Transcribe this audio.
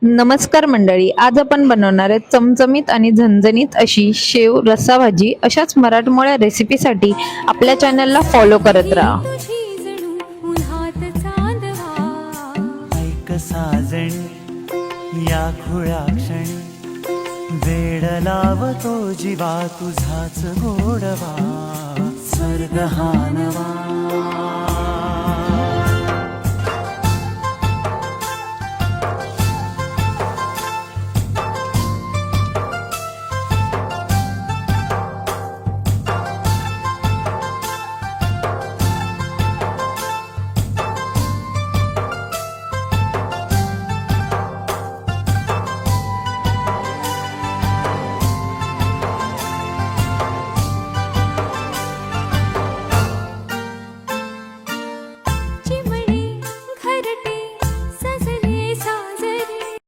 नमस्कार मंडळी, आज आपण बनवणार आहे चमचमीत आणि झणझणीत अशी शेव रस्सा भाजी। अशाच मराठमोळ्या रेसिपीसाठी आपल्या चॅनलला फॉलो करत राहा। ऐक साजणी या खुळ्या क्षणी वेड लावतो जीवा तुझाच गोडवा स्वर्ग हा नवा।